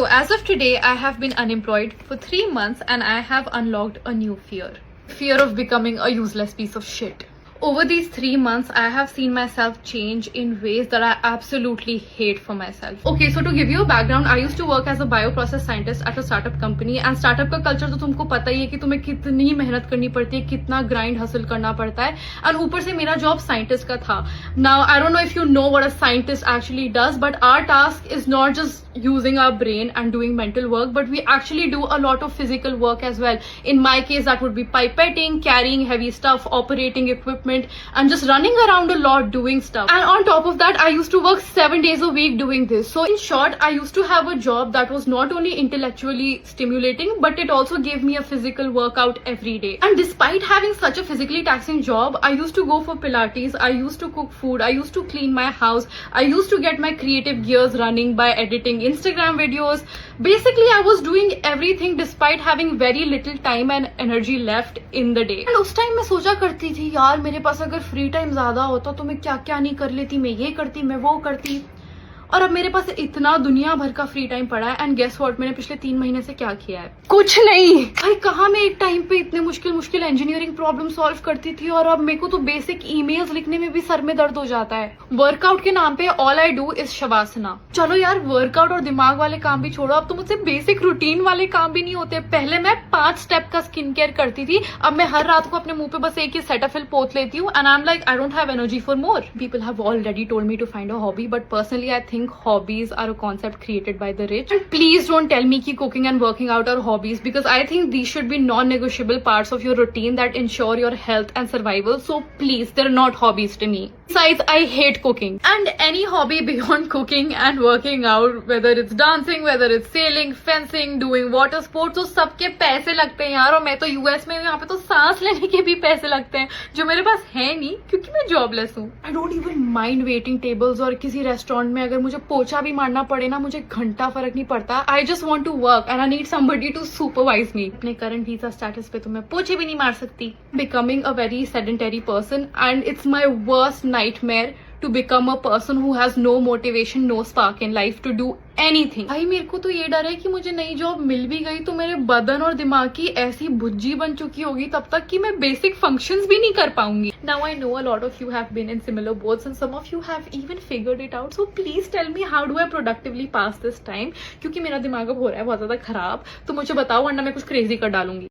So as of today, I have been unemployed for 3 months and I have unlocked a new fear. Fear of becoming a useless piece of shit. Over these 3 months, I have seen myself change in ways that I absolutely hate for myself. Okay, so to give you a background, I used to work as a bioprocess scientist at a startup company. And startup का culture तो तुमको पता ही है कि तुम्हें कितनी मेहनत करनी पड़ती है, कितना grind hustle करना पड़ता है. And ऊपर से मेरा job scientist का था. Now, I don't know if you know what a scientist actually does, but our task is not just using our brain and doing mental work, but we actually do a lot of physical work as well. In my case, that would be pipetting, carrying heavy stuff, operating equipment, and just running around a lot doing stuff. And on top of that, I used to work 7 days a week doing this. So in short, I used to have a job that was not only intellectually stimulating, but it also gave me a physical workout every day. And despite having such a physically taxing job, I used to go for Pilates, I used to cook food, I used to clean my house, I used to get my creative gears running by editing Instagram videos. Basically, I was doing everything despite having very little time and energy left in the day. And उस time मैं सोचा करती थी, यार मेरे पास अगर free time ज्यादा होता तो मैं क्या क्या नहीं कर लेती, मैं ये करती, मैं वो करती. और अब मेरे पास इतना दुनिया भर का फ्री टाइम पड़ा है. एंड गेस व्हाट, मैंने पिछले 3 महीने से क्या किया है? कुछ नहीं भाई. कहाँ मैं एक टाइम पे इतने मुश्किल इंजीनियरिंग प्रॉब्लम सॉल्व करती थी और अब मेरे को तो बेसिक ईमेल्स लिखने में भी सर में दर्द हो जाता है. वर्कआउट के नाम पे ऑल आई डू इज शवासना. चलो यार, वर्कआउट और दिमाग वाले काम भी छोड़ो, अब तो मुझसे बेसिक रूटीन वाले काम भी नहीं होते. पहले मैं 5 स्टेप का स्किन केयर करती थी, अब मैं हर रात को अपने मुंह पे बस एक ही सेटाफिल पोत लेती हूँ. And I am like, I don't have energy for more. People have already told me to find a hobby, but personally I think hobbies are a concept created by the rich. And please don't tell me कि cooking and working out are hobbies, because I think these should be non-negotiable parts of your routine that ensure your health and survival. So please, they're not hobbies to me. Besides, I hate cooking. And any hobby beyond cooking and working out, whether it's dancing, whether it's sailing, fencing, doing water sports, तो सबके पैसे लगते हैं यार. और मैं तो US में हूँ, यहाँ पे तो सांस लेने के भी पैसे लगते हैं, जो मेरे पास है नहीं क्योंकि मैं जॉबलेस हूँ. I don't even mind waiting tables, और किसी रेस्टोरेंट में अगर मुझे पोछा भी मारना पड़े ना, मुझे घंटा फर्क नहीं पड़ता. I just want to work and I need somebody to supervise me. अपने करंट वीजा स्टेटस पे तो मैं पोछे भी नहीं मार सकती. Becoming a very sedentary person, and it's my worst nightmare to become a person who has no motivation, no spark in life to do anything. भाई मेरे को तो ये डर है कि मुझे नई जॉब मिल भी गई तो मेरे बदन और दिमाग की ऐसी भुज्जी बन चुकी होगी तब तक कि मैं बेसिक फंक्शंस भी नहीं कर पाऊंगी. Now I know a lot of you have been in similar boats and some of you have even figured it out. So please tell me, how do I productively pass this time? क्योंकि मेरा दिमाग अब हो रहा है बहुत ज्यादा खराब, तो मुझे बताओ वरना मैं कुछ क्रेजी कर डालूंगी.